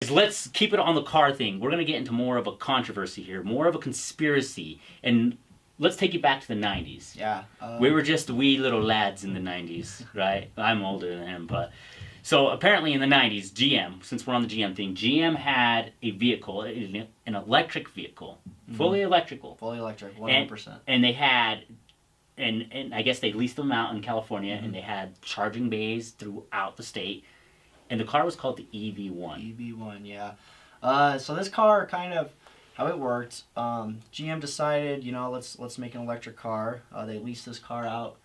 anyways, let's keep it on the car thing. We're going to get into more of a controversy here, more of a conspiracy. And let's take you back to the 90s. Yeah. We were just wee little lads in the 90s, right? I'm older than him, but... So apparently in the 90s, GM, since we're on the GM thing, GM had a vehicle, an electric vehicle, fully electrical. Fully electric, 100%. And they had, and I guess they leased them out in California, and they had charging bays throughout the state. And the car was called the EV1. EV1, yeah. So this car, kind of how it worked, GM decided, you know, let's make an electric car. They leased this car out.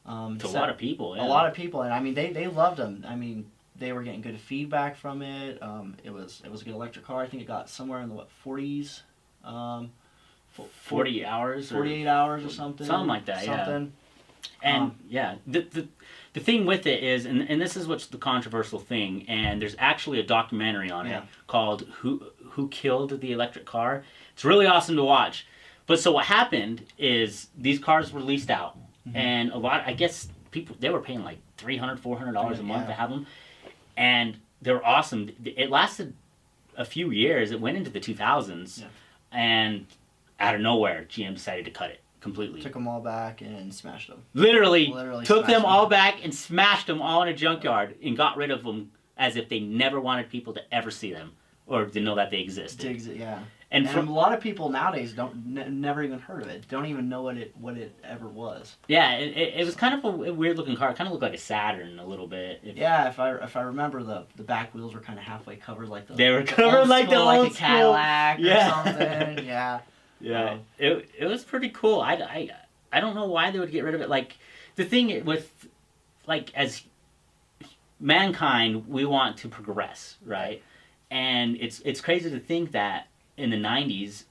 To a lot of people, yeah. A lot of people, and I mean, they loved them. I mean, they were getting good feedback from it. It was a good electric car. I think it got somewhere in the 40s. 40 hours? 48 hours or something. Something like that, yeah. And, the thing with it is, and this is what's the controversial thing, and there's actually a documentary on it called Who Killed the Electric Car. It's really awesome to watch. But so what happened is these cars were leased out. And a lot, I guess, people, they were paying like $300, $400 a month to have them. And they were awesome. It lasted a few years. It went into the 2000s. Yeah. And out of nowhere, GM decided to cut it completely. Took them all back and smashed them. Literally took them all back and smashed them all in a junkyard and got rid of them as if they never wanted people to ever see them or to know that they existed. Yeah. And a lot of people nowadays never even heard of it. Don't even know what it ever was. Yeah, it was kind of a weird looking car. It kind of looked like a Saturn a little bit. If I remember, the back wheels were kind of halfway covered like they were covered like the old like a Cadillac or something. Yeah. Yeah. It was pretty cool. I don't know why they would get rid of it. Like the thing with like as mankind, we want to progress, right? And it's crazy to think that in the 90s,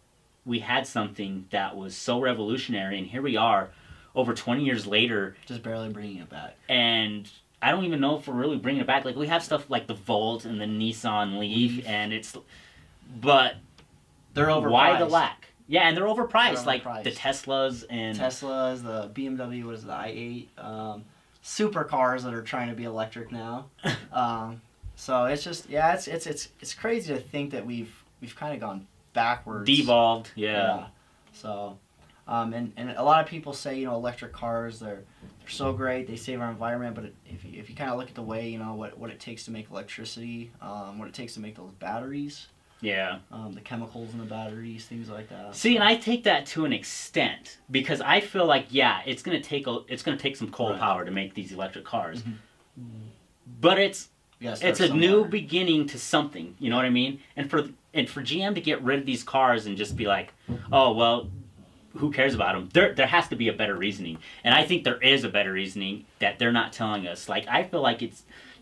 we had something that was so revolutionary, and here we are, over 20 years later. Just barely bringing it back. And I don't even know if we're really bringing it back. Like, we have stuff like the Volt and the Nissan Leaf, and but they're overpriced. Why the lack? Yeah, and they're overpriced. Like the Teslas and... the BMW, what is it, the i8, supercars that are trying to be electric now. So it's just, it's crazy to think that we've kind of gone backwards. Devolved, yeah. So, and a lot of people say, you know, electric cars, they're so great, they save our environment, but if you kind of look at the way, you know, what it takes to make electricity, what it takes to make those batteries. Yeah. The chemicals in the batteries, things like that. See, and I take that to an extent, because I feel like, it's gonna take some coal power to make these electric cars. But it's a new beginning to something, you know what I mean? And for GM to get rid of these cars and just be like, oh, well, who cares about them? There has to be a better reasoning. And I think there is a better reasoning that they're not telling us. Like, I feel like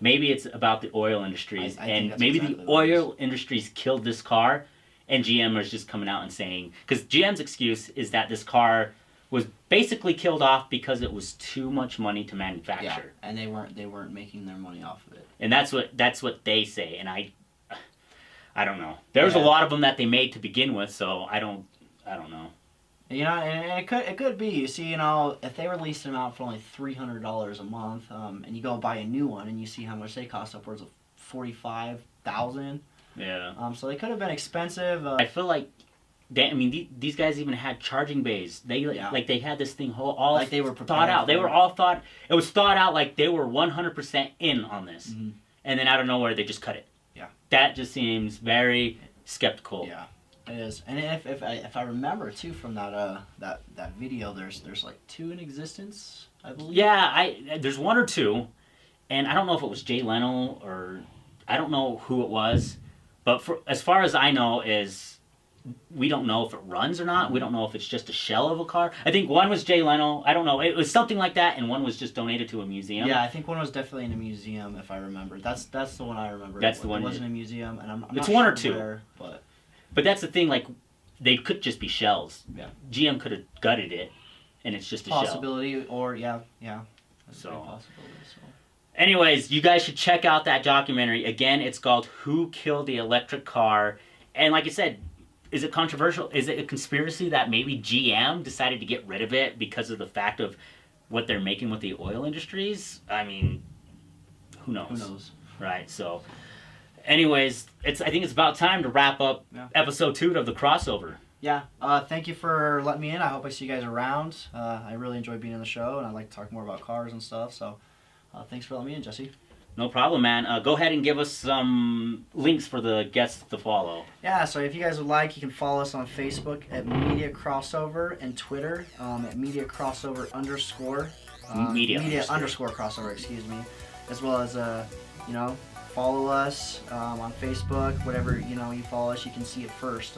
maybe it's about the oil industries. And maybe exactly the oil industries killed this car, and GM is just coming out and saying... Because GM's excuse is that this car was basically killed off because it was too much money to manufacture. Yeah, and they weren't making their money off of it. And that's what they say, and I don't know. There's a lot of them that they made to begin with, so I don't know. You know, and it could be. You see, you know, if they were leasing them out for only $300 a month, and you go buy a new one, and you see how much they cost, upwards of $45,000. Yeah. So they could have been expensive. I feel like these guys even had charging bays. They they had this thing all like they were thought out. They were all thought. It was thought out like they were 100% in on this, and then out of nowhere they just cut it. Yeah. That just seems very skeptical. Yeah, it is. And if I remember too from that video, there's like 2 in existence, I believe. Yeah, there's 1 or 2, and I don't know if it was Jay Leno or I don't know who it was, but as far as I know is. We don't know if it runs or not. We don't know if it's just a shell of a car. I think 1 was Jay Leno. I don't know. It was something like that, and 1 was just donated to a museum. Yeah, I think 1 was definitely in a museum, if I remember. That's the one I remember. That's the one. It wasn't a museum, and I'm it's not 1 sure or 2. Where, but that's the thing. Like, they could just be shells. Yeah. GM could have gutted it, and it's just a possibility, or yeah. That's so. A possibility. So. Anyways, you guys should check out that documentary. Again, it's called "Who Killed the Electric Car," and like I said. Is it controversial? Is it a conspiracy that maybe GM decided to get rid of it because of the fact of what they're making with the oil industries? I mean, who knows? Who knows? Right, so... Anyways, I think it's about time to wrap up episode 2 of the crossover. Yeah. Thank you for letting me in. I hope I see you guys around. I really enjoy being on the show, and I like to talk more about cars and stuff. So, thanks for letting me in, Jesse. No problem, man. Go ahead and give us some links for the guests to follow. Yeah, so if you guys would like, you can follow us on Facebook at Media Crossover and Twitter at Media Crossover _ Media underscore crossover, excuse me. As well as, follow us on Facebook. Whatever, you follow us, you can see it first.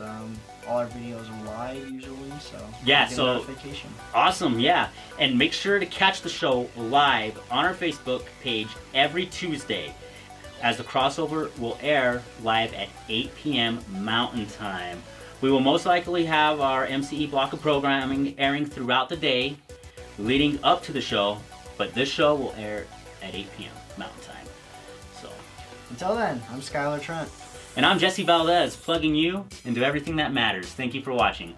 All our videos are live usually, so yeah, get so a notification. Awesome, yeah. And make sure to catch the show live on our Facebook page every Tuesday, as the crossover will air live at 8 p.m. Mountain Time. We will most likely have our MCE block of programming airing throughout the day leading up to the show, but this show will air at 8 p.m. Mountain Time. So, until then, I'm Skylar Trent. And I'm Jesse Valdez, plugging you into everything that matters. Thank you for watching.